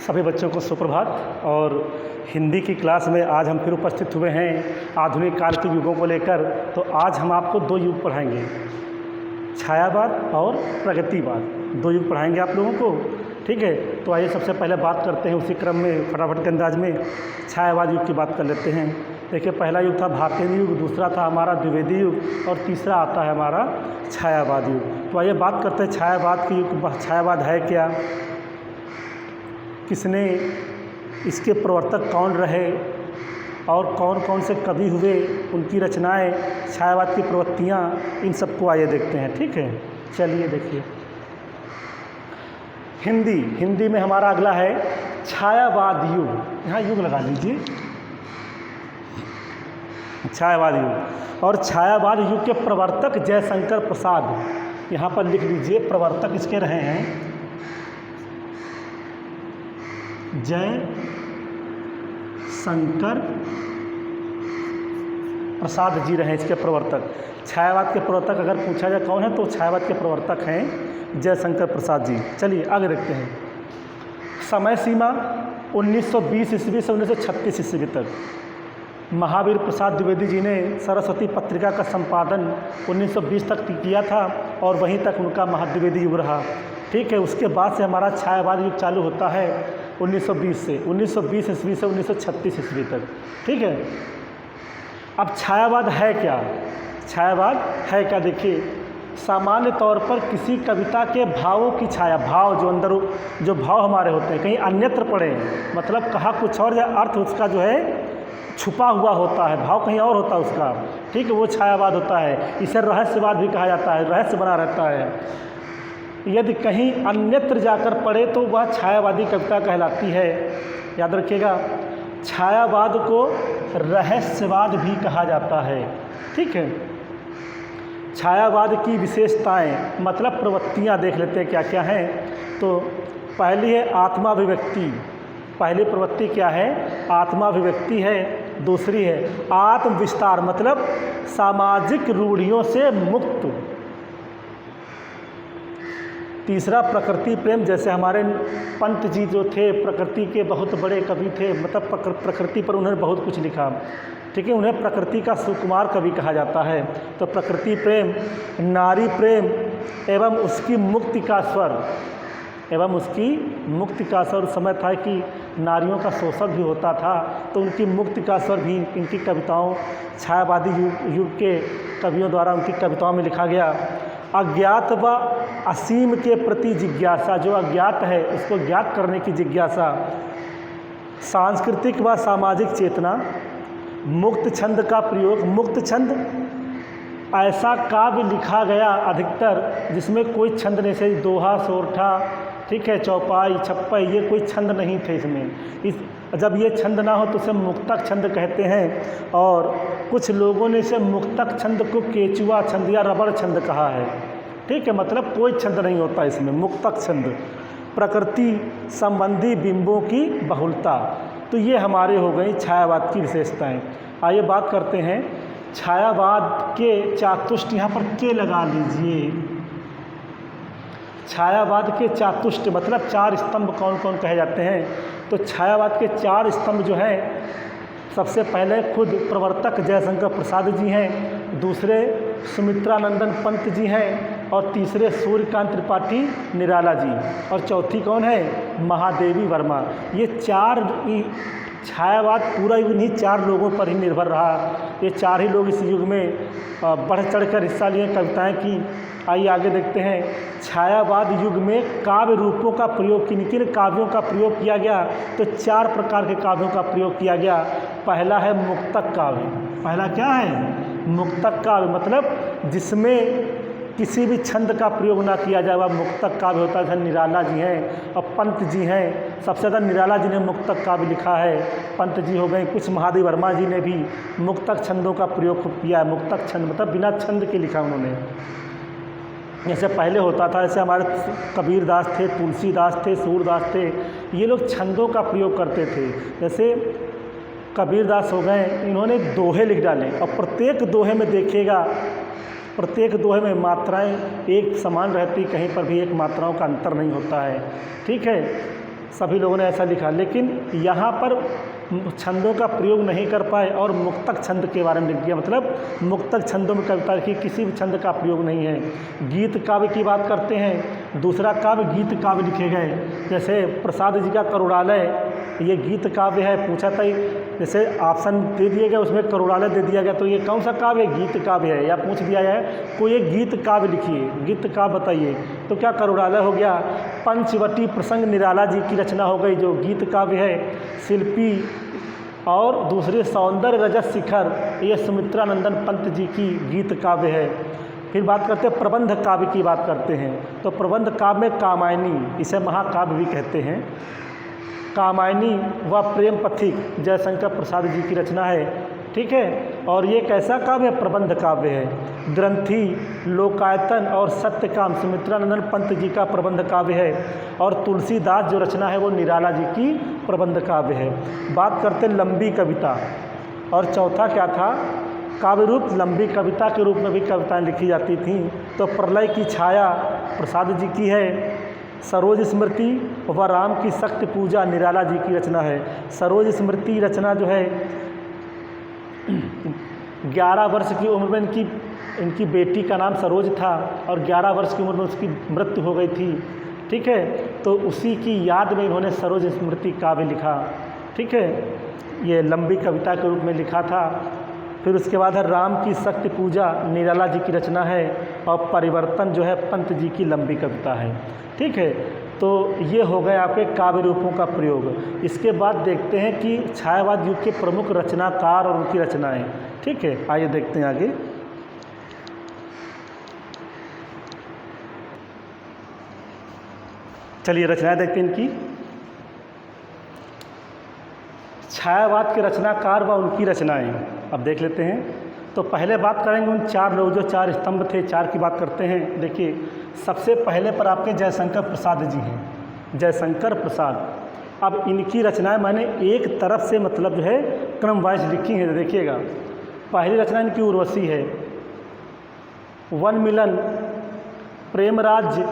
सभी बच्चों को सुप्रभात। और हिंदी की क्लास में आज हम फिर उपस्थित हुए हैं आधुनिक काल के युगों को लेकर। तो आज हम आपको दो युग पढ़ाएंगे, छायावाद और प्रगतिवाद। दो युग पढ़ाएंगे आप लोगों को, ठीक है। तो आइए सबसे पहले बात करते हैं उसी क्रम में फटाफट के अंदाज में छायावाद युग की बात कर लेते हैं। देखिए, पहला युग था भारतीय युग, दूसरा था हमारा द्विवेदी युग और तीसरा आता है हमारा छायावाद युग। तो आइए बात करते हैं छायावाद के युग। छायावाद है क्या, किसने, इसके प्रवर्तक कौन रहे और कौन कौन से कवि हुए, उनकी रचनाएं, छायावाद की प्रवृत्तियाँ, इन सबको आइए देखते हैं, ठीक है। चलिए देखिए, हिंदी में हमारा अगला है छायावाद युग। यहाँ युग लगा लीजिए, छायावाद युग। और छायावाद युग के प्रवर्तक जयशंकर प्रसाद, यहाँ पर लिख लीजिए, प्रवर्तक इसके रहे हैं जय शंकर प्रसाद जी रहे इसके प्रवर्तक। छायावाद के प्रवर्तक अगर पूछा जाए कौन है, तो छायावाद के प्रवर्तक हैं जयशंकर प्रसाद जी। चलिए आगे देखते हैं। समय सीमा 1920 ईस्वी से 1936 ईस्वी तक। महावीर प्रसाद द्विवेदी जी ने सरस्वती पत्रिका का संपादन 1920 तक किया था और वहीं तक उनका महाद्विवेदी युग रहा, ठीक है। उसके बाद से हमारा छायावाद युग चालू होता है 1920 से, 1920 ईस्वी से 1936 ईस्वी तक, ठीक है। अब छायावाद है क्या, छायावाद है क्या, देखिए, सामान्य तौर पर किसी कविता के भावों की छाया, भाव जो अंदर जो भाव हमारे होते हैं कहीं अन्यत्र पड़े, मतलब कहा कुछ और या अर्थ उसका जो है छुपा हुआ होता है, भाव कहीं और होता है उसका, ठीक है, वो छायावाद होता है। इसे रहस्यवाद भी कहा जाता है, रहस्य बना रहता है। यदि कहीं अन्यत्र जाकर पढ़े तो वह छायावादी कविता कहलाती है। याद रखिएगा, छायावाद को रहस्यवाद भी कहा जाता है, ठीक है। छायावाद की विशेषताएं, मतलब प्रवृत्तियां देख लेते हैं क्या क्या हैं। तो पहली है आत्माभिव्यक्ति। पहली प्रवृत्ति क्या है, आत्माभिव्यक्ति है। दूसरी है आत्मविस्तार, मतलब सामाजिक रूढ़ियों से मुक्त। तीसरा प्रकृति प्रेम, जैसे हमारे पंत जी जो थे प्रकृति के बहुत बड़े कवि थे, मतलब प्रकृति पर उन्होंने बहुत कुछ लिखा, ठीक है। उन्हें प्रकृति का सुकुमार कवि कहा जाता है। तो प्रकृति प्रेम, नारी प्रेम एवं उसकी मुक्ति का स्वर, एवं उसकी मुक्ति का स्वर। समय था कि नारियों का शोषण भी होता था, तो उनकी मुक्ति का स्वर भी इनकी कविताओं, छायावादी युग के कवियों द्वारा उनकी कविताओं में लिखा गया। अज्ञात व असीम के प्रति जिज्ञासा, जो अज्ञात है उसको ज्ञात करने की जिज्ञासा। सांस्कृतिक व सामाजिक चेतना। मुक्त छंद का प्रयोग। मुक्त छंद ऐसा काव्य लिखा गया अधिकतर जिसमें कोई छंद नहीं, से दोहा, सोरठा, ठीक है, चौपाई, छप्पई, ये कोई छंद नहीं थे इसमें। जब ये छंद ना हो तो उसे मुक्तक छंद कहते हैं। और कुछ लोगों ने इसे मुक्तक छंद को केचुआ छंद या रबड़ छंद कहा है, ठीक है, मतलब कोई छंद नहीं होता इसमें, मुक्तक छंद। प्रकृति संबंधी बिंबों की बहुलता। तो ये हमारे हो गई छायावाद की विशेषताएं। आइए बात करते हैं छायावाद के चातुष्ट, यहाँ पर के लगा लीजिए। छायावाद के चातुष्ट मतलब चार स्तंभ कौन कौन कहे जाते हैं। तो छायावाद के चार स्तंभ जो हैं, सबसे पहले खुद प्रवर्तक जयशंकर प्रसाद जी हैं, दूसरे सुमित्रानंदन पंत जी हैं, और तीसरे सूर्यकांत त्रिपाठी निराला जी, और चौथी कौन है, महादेवी वर्मा। ये चार छायावाद पूरा युग नहीं, चार लोगों पर ही निर्भर रहा। ये चार ही लोग इस युग में बढ़ चढ़कर हिस्सा लिए, कविताएं की। आइए आगे देखते हैं। छायावाद युग में काव्य रूपों का प्रयोग, किन काव्यों का प्रयोग किया गया, तो चार प्रकार के काव्यों का प्रयोग किया गया। पहला है मुक्तक काव्य। पहला क्या है, मुक्तक काव्य, मतलब जिसमें किसी भी छंद का प्रयोग ना किया जाए, वह मुक्तक काव्य होता है। निराला जी हैं और पंत जी हैं, सबसे ज़्यादा निराला जी ने मुक्तक काव्य लिखा है, पंत जी हो गए। कुछ महादेवी वर्मा जी ने भी मुक्तक छंदों का प्रयोग खूब किया है। मुक्तक छंद मतलब बिना छंद के लिखा उन्होंने। जैसे पहले होता था, जैसे हमारे कबीर दास थे, तुलसीदास थे, सूरदास थे, ये लोग छंदों का प्रयोग करते थे। जैसे कबीरदास हो गए, इन्होंने दोहे लिख डाले और प्रत्येक दोहे में देखिएगा, प्रत्येक दोहे में मात्राएं एक समान रहती, कहीं पर भी एक मात्राओं का अंतर नहीं होता है। ठीक है, सभी लोगों ने ऐसा लिखा, लेकिन यहाँ पर छंदों का प्रयोग नहीं कर पाए और मुक्तक छंद के बारे में लिख दिया, मतलब मुक्तक छंदों में कविता की किसी भी छंद का प्रयोग नहीं है। गीत काव्य की बात करते हैं, दूसरा काव्य गीत काव्य लिखे गए, जैसे प्रसाद जी का करुणालय, ये गीत काव्य है। पूछा था, जैसे ऑप्शन दे दिए गए उसमें करुणालय दे दिया गया, तो ये कौन सा काव्य है? गीत काव्य है। या पूछ दिया है कोई एक गीत काव्य लिखिए, गीत काव्य बताइए, तो क्या करुणालय हो गया। पंचवटी प्रसंग निराला जी की रचना हो गई, जो गीत काव्य है। शिल्पी और दूसरे सौंदर्य रजत शिखर, ये सुमित्रानंदन पंत जी की गीत काव्य है। फिर बात करते हैं प्रबंध काव्य की बात करते हैं, तो प्रबंध काव्य में कामायनी, इसे महाकाव्य भी कहते हैं। कामायनी व प्रेम पथिक जयशंकर प्रसाद जी की रचना है। ठीक है, और ये कैसा काव्य है? प्रबंध काव्य है। ग्रंथि, लोकायतन और सत्यकाम सुमित्रानंदन पंत जी का प्रबंध काव्य है। और तुलसीदास जो रचना है वो निराला जी की प्रबंध काव्य है। बात करते लंबी कविता, और चौथा क्या था? काव्य रूप। लंबी कविता के रूप में भी कविताएं लिखी जाती थीं, तो प्रलय की छाया प्रसाद जी की है। सरोज स्मृति व राम की शक्ति पूजा निराला जी की रचना है। सरोज स्मृति रचना जो है 11 वर्ष की उम्र में इनकी बेटी का नाम सरोज था और 11 वर्ष की उम्र में उसकी मृत्यु हो गई थी। ठीक है, तो उसी की याद में इन्होंने सरोज स्मृति काव्य लिखा। ठीक है, ये लंबी कविता के रूप में लिखा था। फिर उसके बाद है राम की शक्ति पूजा निराला जी की रचना है, और परिवर्तन जो है पंत जी की लंबी कविता है। ठीक है, तो ये हो गए आपके काव्य रूपों का प्रयोग। इसके बाद देखते हैं कि छायावाद युग के प्रमुख रचनाकार और उनकी रचनाएं। ठीक है, आइए देखते हैं आगे। चलिए रचनाएं देखते हैं इनकी। छायावाद के रचनाकार व उनकी रचनाएं अब देख लेते हैं। तो पहले बात करेंगे उन 4 लोग जो 4 स्तंभ थे, 4 की बात करते हैं। देखिए, सबसे पहले पर आपके जयशंकर प्रसाद जी हैं। जयशंकर प्रसाद, अब इनकी रचनाएं मैंने एक तरफ से मतलब जो है क्रम वाइज लिखी हैं। देखिएगा, पहली रचना इनकी उर्वशी है। वन मिलन, प्रेम राज्य,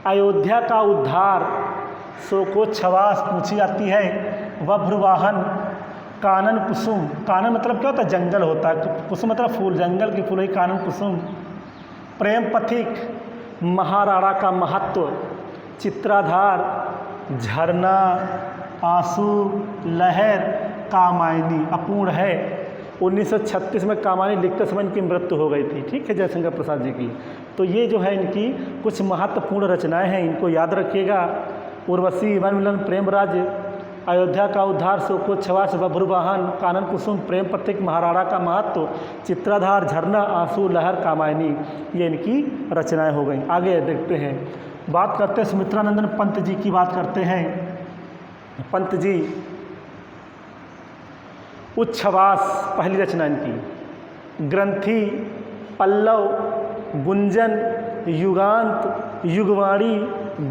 अयोध्या का उद्धार, सो को छवास पूछी जाती है, वभ्रुवाहन, कानन कुसुम। कानन मतलब क्या होता है? जंगल होता है। कुसुम मतलब फूल, जंगल की फूल है कानन कुसुम। प्रेम पथिक, महाराणा का महत्व, चित्राधार, झरना, आंसू, लहर, कामायनी। अपूर्ण है। 1936 में कामायनी लिखते समय इनकी मृत्यु हो गई थी। ठीक है, जयशंकर प्रसाद जी की। तो ये जो है इनकी कुछ महत्वपूर्ण रचनाएं हैं, इनको याद रखिएगा। उर्वशी, वन मिलन, प्रेम राज्य, अयोध्या का उद्धार, सो को छवास, वभ्रुवाहन, कानन कुसुम, प्रेम पथिक, महाराणा का महत्व, चित्राधार, झरना, आंसू, लहर, कामायनी, ये इनकी रचनाएं हो गई। आगे देखते हैं, बात करते हैं सुमित्रानंदन पंत जी की बात करते हैं। पंत जी उच्छ्वास पहली रचना इनकी। ग्रंथि, पल्लव, गुंजन, युगांत, युगवाणी,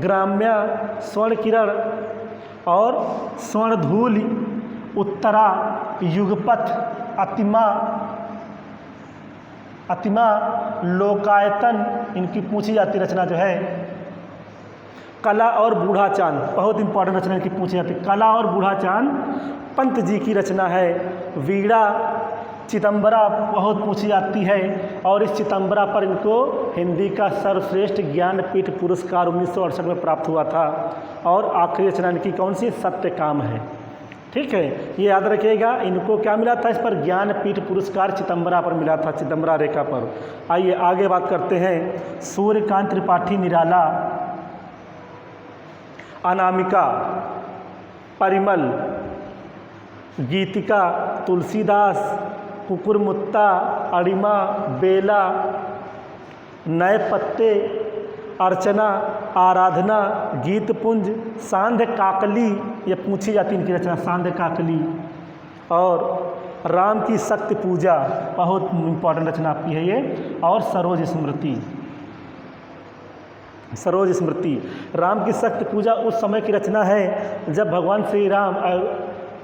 ग्राम्या, स्वर्ण किरण और स्वर्णधूल, उत्तरा, युगपथ, अतिमा, लोकायतन इनकी पूछी जाती रचना जो है। कला और बूढ़ा चांद, बहुत इंपॉर्टेंट रचना इनकी पूछी जाती है। कला और बूढ़ा चांद पंत जी की रचना है। वीणा, चिदंबरा बहुत पूछी जाती है, और इस चिदंबरा पर इनको हिंदी का सर्वश्रेष्ठ ज्ञानपीठ पुरस्कार 1968 में प्राप्त हुआ था। और आखिरी रचना इनकी कौन सी? सत्यकाम है। ठीक है, ये याद रखिएगा। इनको क्या मिला था? इस पर ज्ञानपीठ पुरस्कार चिदंबरा पर मिला था, चिदंबरा रेखा पर। आइए आगे बात करते हैं। सूर्यकांत त्रिपाठी निराला, अनामिका, परिमल, गीतिका, तुलसीदास, कुकुरमुत्ता, अड़िमा, बेला, नए पत्ते, अर्चना, आराधना, गीतपुंज, सांध्य काकली, ये पूछी जाती इनकी रचना, सांध्य काकली। और राम की शक्ति पूजा, बहुत इंपॉर्टेंट रचना आपकी है ये। और सरोज स्मृति, सरोज स्मृति। राम की शक्ति पूजा उस समय की रचना है जब भगवान श्री राम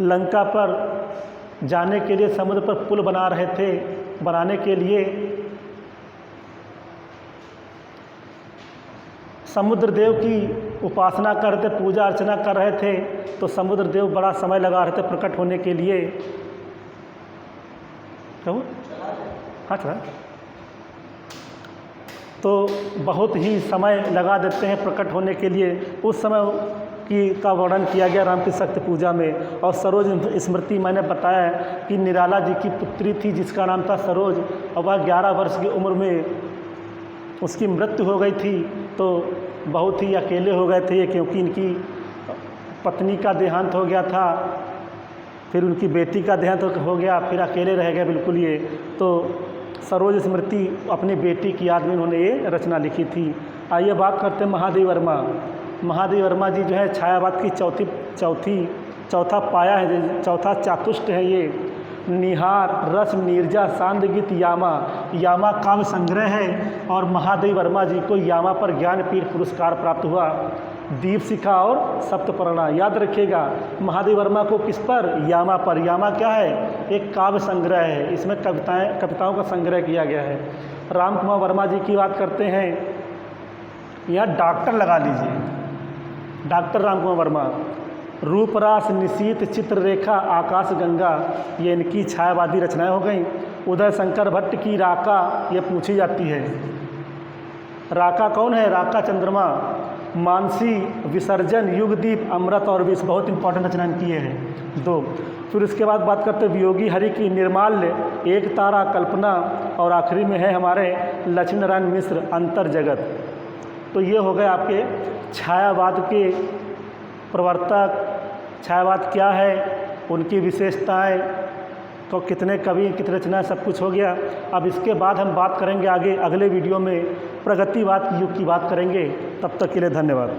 लंका पर जाने के लिए समुद्र पर पुल बना रहे थे। बनाने के लिए समुद्र देव की उपासना कर रहे थे, पूजा अर्चना कर रहे थे, तो समुद्र देव बड़ा समय लगा रहे थे प्रकट होने के लिए। क्यों? हाँ चला। तो बहुत ही समय लगा देते हैं प्रकट होने के लिए। उस समय का वर्णन किया गया राम की शक्ति पूजा में। और सरोज स्मृति मैंने बताया कि निराला जी की पुत्री थी जिसका नाम था सरोज, और वह 11 वर्ष की उम्र में उसकी मृत्यु हो गई थी। तो बहुत ही अकेले हो गए थे क्योंकि इनकी पत्नी का देहांत हो गया था, फिर उनकी बेटी का देहांत हो गया, फिर अकेले रह गए बिल्कुल ये। तो सरोज स्मृति अपनी बेटी की याद में उन्होंने ये रचना लिखी थी। आइए बात करते हैं महादेव वर्मा। महादेव वर्मा जी जो है छायावाद की चौथा पाया है, चौथा चातुष्ट है ये। निहार, रस, नीरजा, सांद गीत, यामा काव्य संग्रह है। और महादेव वर्मा जी को यामा पर ज्ञानपीठ पुरस्कार प्राप्त हुआ। दीपशिखा और सप्तपर्णा याद रखिएगा। महादेव वर्मा को किस पर? यामा पर। यामा क्या है? एक काव्य संग्रह है, इसमें कविताओं का संग्रह किया गया है। राम कुमार वर्मा जी की बात करते हैं, यहाँ डॉक्टर लगा लीजिए, डॉक्टर राम कुमार वर्मा। रूपरास, निशीत, चित्ररेखा, आकाश गंगा, ये इनकी छायावादी रचनाएं हो गई। उदय शंकर भट्ट की राका ये पूछी जाती है। राका कौन है? राका चंद्रमा। मानसी, विसर्जन, युगदीप, अमृत और विष, बहुत इंपॉर्टेंट रचनाएं किए हैं 2। फिर उसके बाद बात करते हैं वियोगी हरि की, निर्माल्य, एक तारा, कल्पना, और आखिरी में है हमारे लक्ष्मी नारायण मिश्र, अंतर जगत। तो ये हो गए आपके छायावाद के प्रवर्तक। छायावाद क्या है, उनकी विशेषताएं, तो कितने कवि, कितने रचनाएं, सब कुछ हो गया। अब इसके बाद हम बात करेंगे आगे अगले वीडियो में प्रगतिवाद युग की बात करेंगे। तब तक के लिए धन्यवाद।